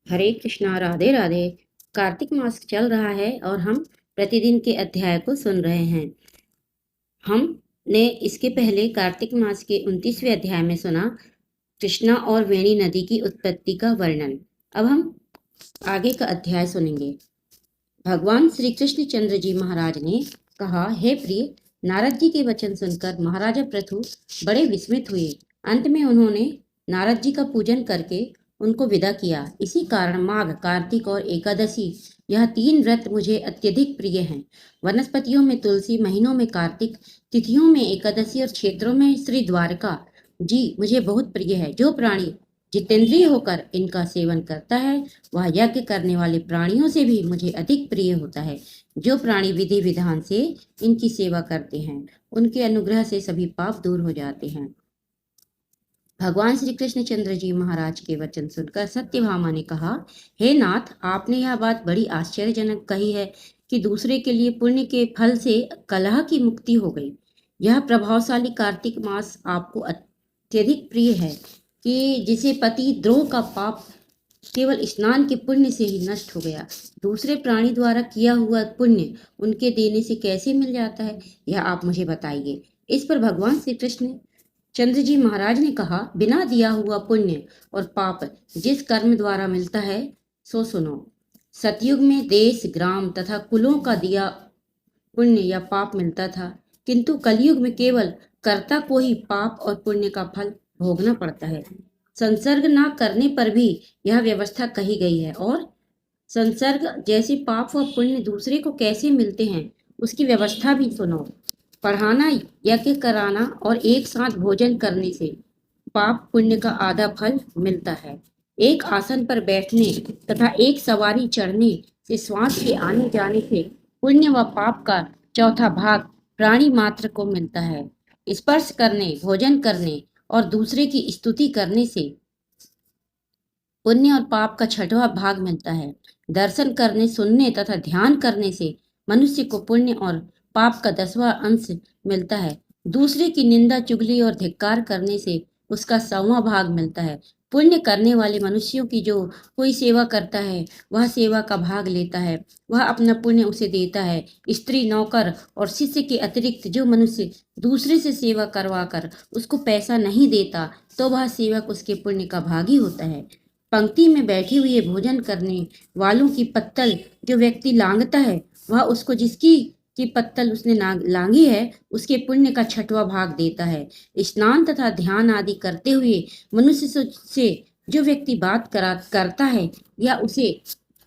हरे कृष्णा, राधे राधे। कार्तिक मास चल रहा है और हम प्रतिदिन के अध्याय को सुन रहे हैं। हमने इसके पहले कार्तिक मास के 29वें अध्याय में सुना कृष्णा और वेणी नदी की उत्पत्ति का वर्णन। अब हम आगे का अध्याय सुनेंगे। भगवान श्री कृष्ण चंद्र जी महाराज ने कहा, हे प्रिय, नारद जी के वचन सुनकर महाराजा पृथु बड़े विस्मित हुए। अंत में उन्होंने नारद जी का पूजन करके उनको विदा किया। इसी कारण माघ, कार्तिक और एकादशी, यह 3 व्रत मुझे अत्यधिक प्रिय हैं। वनस्पतियों में तुलसी, महीनों में कार्तिक, तिथियों में एकादशी और क्षेत्रों में श्री द्वारका जी मुझे बहुत प्रिय है। जो प्राणी जितेंद्रिय होकर इनका सेवन करता है वह यज्ञ करने वाले प्राणियों से भी मुझे अधिक प्रिय होता है। जो प्राणी विधि विधान से इनकी सेवा करते हैं उनके अनुग्रह से सभी पाप दूर हो जाते हैं। भगवान श्री कृष्ण चंद्र जी महाराज के वचन सुनकर सत्यभामा ने कहा, हे नाथ, आपने यह बात बड़ी आश्चर्यजनक कही है कि दूसरे के लिए पुण्य के फल से कलह की मुक्ति हो गई। यह प्रभावशाली कार्तिक मास आपको अत्यधिक प्रिय है कि जिसे पति द्रोह का पाप केवल स्नान के पुण्य से ही नष्ट हो गया। दूसरे प्राणी द्वारा किया हुआ पुण्य उनके देने से कैसे मिल जाता है, यह आप मुझे बताइए। इस पर भगवान श्री कृष्ण चंद्र जी महाराज ने कहा, बिना दिया हुआ पुण्य और पाप जिस कर्म द्वारा मिलता है सो सुनो। सतयुग में देश, ग्राम तथा कुलों का दिया पुण्य या पाप मिलता था, किंतु कलयुग में केवल कर्ता को ही पाप और पुण्य का फल भोगना पड़ता है। संसर्ग ना करने पर भी यह व्यवस्था कही गई है। और संसर्ग जैसे पाप व पुण्य दूसरे को कैसे मिलते हैं उसकी व्यवस्था भी सुनो। पढ़ाना, यज्ञ कराना और एक साथ भोजन करने से पाप पुण्य का आधा फल मिलता है। एक आसन पर बैठने तथा एक सवारी चढ़ने से श्वास के आने जाने से पुण्य व पाप का चौथा भाग प्राणी मात्र को मिलता है। स्पर्श करने, भोजन करने और दूसरे की स्तुति करने से पुण्य और पाप का छठवां भाग मिलता है। दर्शन करने, सुनने तथा ध्यान करने से मनुष्य को पुण्य और पाप का 10वां अंश मिलता है। दूसरे की निंदा, चुगली और धिक्कार करने से उसका 100वां भाग मिलता है। पुण्य करने वाले मनुष्यों की जो कोई सेवा करता है वह सेवा का भाग लेता है, वह अपना पुण्य उसे देता है। स्त्री, नौकर और शिष्य के अतिरिक्त जो मनुष्य दूसरे से सेवा करवा कर उसको पैसा नहीं देता तो वह सेवक उसके पुण्य का भागी होता है। पंक्ति में बैठे हुए भोजन करने वालों की पत्तल जो व्यक्ति लांघता है वह उसको जिसकी की पत्तल उसने लांघी है उसके पुण्य का 6वां भाग देता है। स्नान तथा ध्यान आदि करते हुए मनुष्य से जो व्यक्ति बात करता है या उसे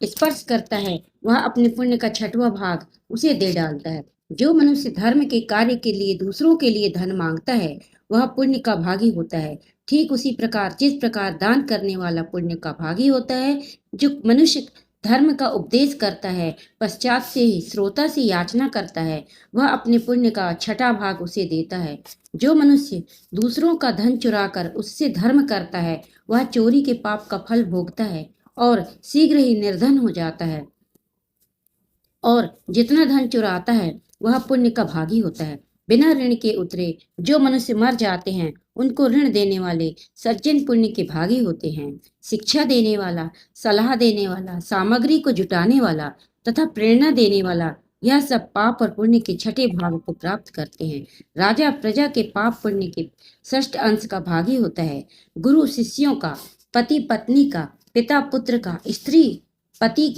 स्पर्श करता है वह अपने पुण्य का 6वां भाग उसे दे डालता है। जो मनुष्य धर्म के कार्य के लिए दूसरों के लिए धन मांगता है वह पुण्य का भागी होता है। ठीक उसी प्रकार जिस प्रकार दान करने वाला पुण्य का भागी होता है, जो मनुष्य धर्म का उपदेश करता है पश्चात से ही श्रोता से याचना करता है वह अपने पुण्य का 6वां भाग उसे देता है। जो मनुष्य दूसरों का धन चुराकर उससे धर्म करता है वह चोरी के पाप का फल भोगता है और शीघ्र ही निर्धन हो जाता है। और जितना धन चुराता है वह पुण्य का भागी होता है। बिना ऋण के उतरे जो मनुष्य मर जाते हैं उनको ऋण देने वाले सज्जन पुण्य के भागी होते हैं। शिक्षा देने वाला, सलाह देने वाला, सामग्री को जुटाने वाला तथा प्रेरणा देने वाला, यह सब पाप और पुण्य के 6ठे भाग को प्राप्त करते हैं। राजा प्रजा के पाप पुण्य के 6ठ अंश का भागी होता है। गुरु शिष्यों का, पति पत्नी का, पिता पुत्र का, स्त्री पति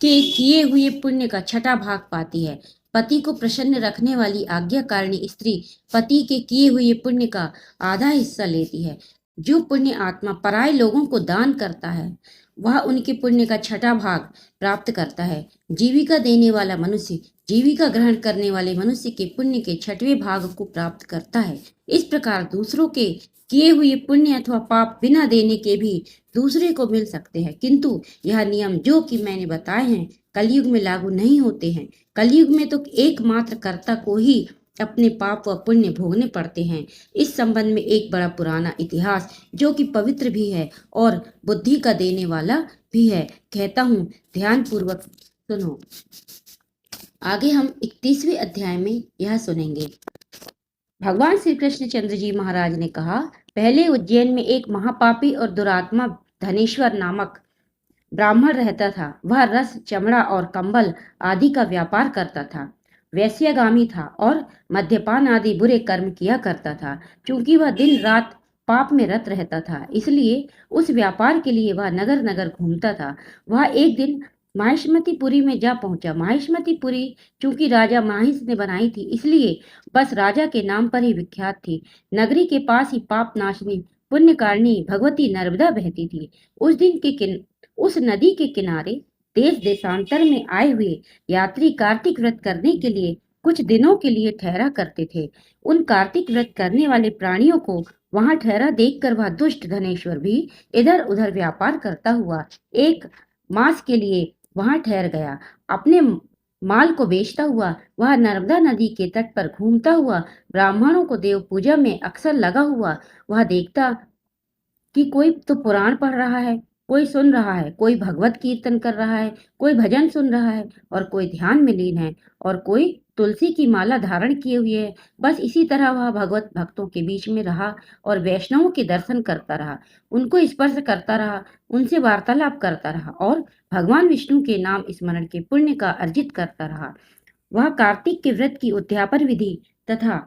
के किए हुए पुण्य का 6ठा भाग पाती है। पति को प्रसन्न रखने वाली आज्ञाकारिणी स्त्री पति के किए हुए पुण्य का आधा हिस्सा लेती है। जो पुण्य आत्मा पराये लोगों को दान करता है वह उनके पुण्य का 6ठा भाग प्राप्त करता है। जीविका देने वाला मनुष्य जीविका ग्रहण करने वाले मनुष्य के पुण्य के 6वें भाग को प्राप्त करता है। इस प्रकार दूसरों के किए हुए पुण्य अथवा पाप बिना देने के भी दूसरे को मिल सकते हैं, किंतु यह नियम जो कि मैंने बताए हैं कलयुग में लागू नहीं होते हैं। कलयुग में तो एकमात्र कर्ता को ही अपने पाप व पुण्य भोगने पड़ते हैं। इस संबंध में एक बड़ा पुराना इतिहास जो कि पवित्र भी है और बुद्धि का देने वाला भी है, कहता हूँ, ध्यान पूर्वक सुनो। आगे हम 31वें अध्याय में यह सुनेंगे। भगवान श्री कृष्ण चंद्र जी महाराज ने कहा, पहले उज्जैन में एक महापापी और दुरात्मा धनेश्वर नामक ब्राह्मण रहता था। वह रस, चमड़ा और कंबल आदि का व्यापार करता था। वैश्यगामी था और मद्यपान आदि बुरे कर्म किया करता था। चूंकि वह दिन रात पाप में रत रहता था, इसलिए उस व्यापार के लिए वह नगर नगर घूमता था। वह एक दिन माहिष्मतीपुरी में जा पहुंचा। माहिष्मतीपुरी चूंकि राजा माहिष ने बनाई थी, इसलिए बस राजा के नाम पर ही विख्यात थी। नगरी के पास ही पाप नाशनी पुण्यकारिणी भगवती नर्मदा बहती थी। उस नदी के किनारे देश देशांतर में आए हुए यात्री कार्तिक व्रत करने के लिए कुछ दिनों के लिए ठहरा करते थे। उन कार्तिक व्रत करने वाले प्राणियों को वहां ठहरा देखकर वह दुष्ट धनेश्वर भी इधर उधर व्यापार करता हुआ एक मास के लिए वहां ठहर गया। अपने माल को बेचता हुआ वह नर्मदा नदी के तट पर घूमता हुआ ब्राह्मणों को देव पूजा में अक्सर लगा हुआ वह देखता कि कोई तो पुराण पढ़ रहा है, कोई सुन रहा है, कोई भगवत कीर्तन कर रहा है, कोई भजन सुन रहा है और कोई ध्यान में लीन है और कोई तुलसी की माला धारण किए हुए है। बस इसी तरह वह भगवत भक्तों के बीच में रहा और वैष्णवों के दर्शन करता रहा, उनको स्पर्श करता रहा, उनसे वार्तालाप करता रहा और भगवान विष्णु के नाम स्मरण के पुण्य का अर्जित करता रहा। वह कार्तिक के व्रत की उद्यापन विधि तथा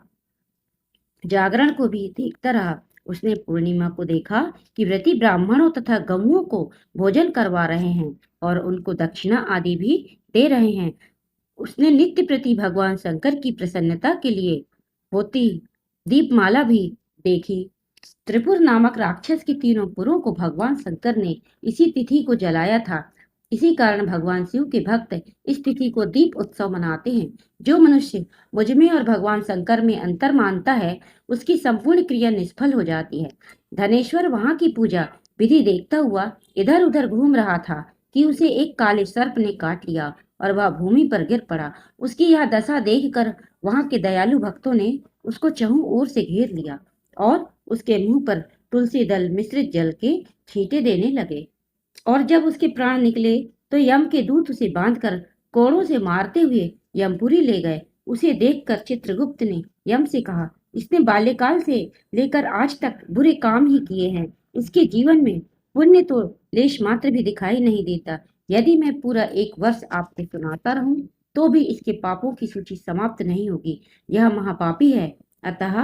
जागरण को भी देखता रहा। उसने पूर्णिमा को देखा कि व्रती ब्राह्मणों तथा गऊओं को भोजन करवा रहे हैं और उनको दक्षिणा आदि भी दे रहे हैं। उसने नित्य प्रति भगवान शंकर की प्रसन्नता के लिए होती दीपमाला भी देखी। त्रिपुर नामक राक्षस के तीनों पुरों को भगवान शंकर ने इसी तिथि को जलाया था। इसी कारण भगवान शिव के भक्त इस तिथि को दीप उत्सव मनाते हैं। जो मनुष्य मुझ में और भगवान शंकर में अंतर मानता है, उसकी संपूर्ण क्रिया निष्फल हो जाती है। धनेश्वर वहां की पूजा विधि देखता हुआ इधर उधर घूम रहा था कि उसे एक काले सर्प ने काट लिया और वह भूमि पर गिर पड़ा। उसकी यह दशा देखकर वहां के दयालु भक्तों ने उसको चहुं ओर से घेर लिया और उसके मुंह पर तुलसी दल मिश्रित जल के छींटे देने लगे। और जब उसके प्राण निकले तो यम के दूत उसे बांधकर कोड़ों से मारते हुए यमपुरी ले गए। उसे देखकर चित्रगुप्त ने यम से कहा, इसने बाल्यकाल से लेकर आज तक बुरे काम ही किए हैं। इसके जीवन में पुण्य तो लेश मात्र भी दिखाई नहीं देता। यदि मैं पूरा 1 वर्ष आपको सुनाता रहूं तो भी इसके पापों की सूची समाप्त नहीं होगी। यह महापापी है, अतः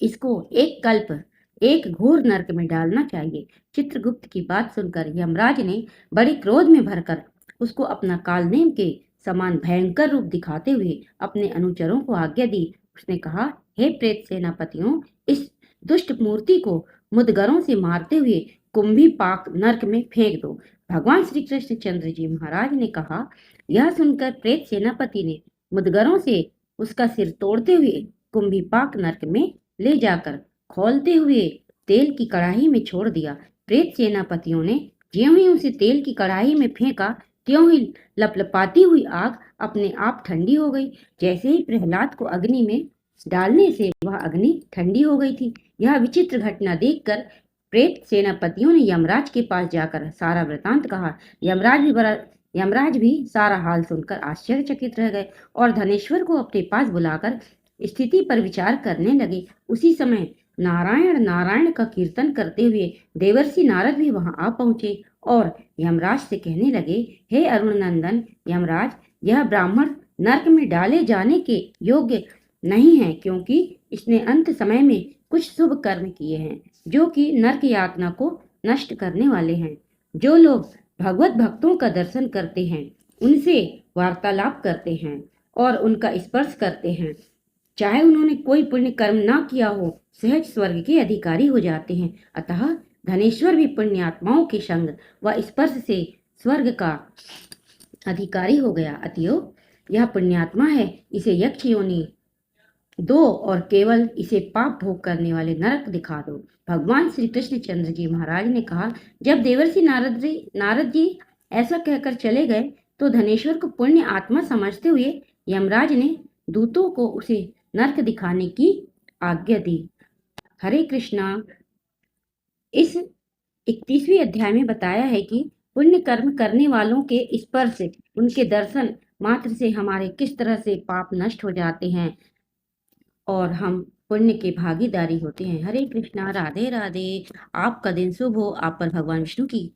इसको एक कल्प एक घोर नरक में डालना चाहिए। चित्रगुप्त की बात सुनकर यमराज ने बड़े क्रोध में भरकर उसको अपना कालनेम के समान भयंकर रूप दिखाते हुए अपने अनुचरों को आज्ञा दी। उसने कहा, हे प्रेत सेनापतियों, इस दुष्ट मूर्ति को मुदगरों से मारते हुए कुंभी पाक नरक में फेंक दो। भगवान श्री कृष्ण चंद्र जी महाराज ने कहा। यह सुनकर प्रेत सेनापति ने मुदगरों से उसका सिर तोड़ते हुए कुंभी पाक नरक में ले जाकर खोलते हुए तेल की कढ़ाई में छोड़ दिया। प्रेत सेनापतियों ने ज्यों ही उसे तेल की कढ़ाई में फेंका, त्यों ही लपलपाती हुई आग अपने आप ठंडी हो गई। जैसे ही प्रहलाद को अग्नि में डालने से वह अग्नि ठंडी हो गई थी। यह विचित्र घटना देखकर प्रेत सेनापतियों ने यमराज के पास जाकर सारा वृतांत कहा। यमराज भी सारा हाल सुनकर आश्चर्यचकित रह गए और धनेश्वर को अपने पास बुलाकर स्थिति पर विचार करने लगे। उसी समय नारायण नारायण का कीर्तन करते हुए देवर्षि नारद भी वहां आ पहुंचे और यमराज से कहने लगे, हे अरुण नंदन यमराज, यह ब्राह्मण नरक में डाले जाने के योग्य नहीं है, क्योंकि इसने अंत समय में कुछ शुभ कर्म किए हैं जो कि नरक यातना को नष्ट करने वाले हैं। जो लोग भगवत भक्तों का दर्शन करते हैं, उनसे वार्तालाप करते हैं और उनका स्पर्श करते हैं, चाहे उन्होंने कोई पुण्य कर्म ना किया हो, सहज स्वर्ग के अधिकारी हो जाते हैं। अतः धनेश्वर भी पुण्यात्माओं के संग व स्पर्श से स्वर्ग का अधिकारी हो गया। अतएव यह पुण्यात्मा है, इसे यक्ष योनि दो और केवल इसे पाप भोग करने वाले नरक दिखा दो। भगवान श्री कृष्ण चंद्र जी महाराज ने कहा। जब देवर्षि नारद जी ऐसा कहकर चले गए तो धनेश्वर को पुण्य आत्मा समझते हुए यमराज ने दूतों को उसे नरक दिखाने की आज्ञा दी। हरे कृष्णा। इस 31वें अध्याय में बताया है कि पुण्य कर्म करने वालों के स्पर्श, उनके दर्शन मात्र से हमारे किस तरह से पाप नष्ट हो जाते हैं और हम पुण्य के भागीदारी होते हैं। हरे कृष्णा। राधे राधे। आपका दिन शुभ हो। आप पर भगवान विष्णु की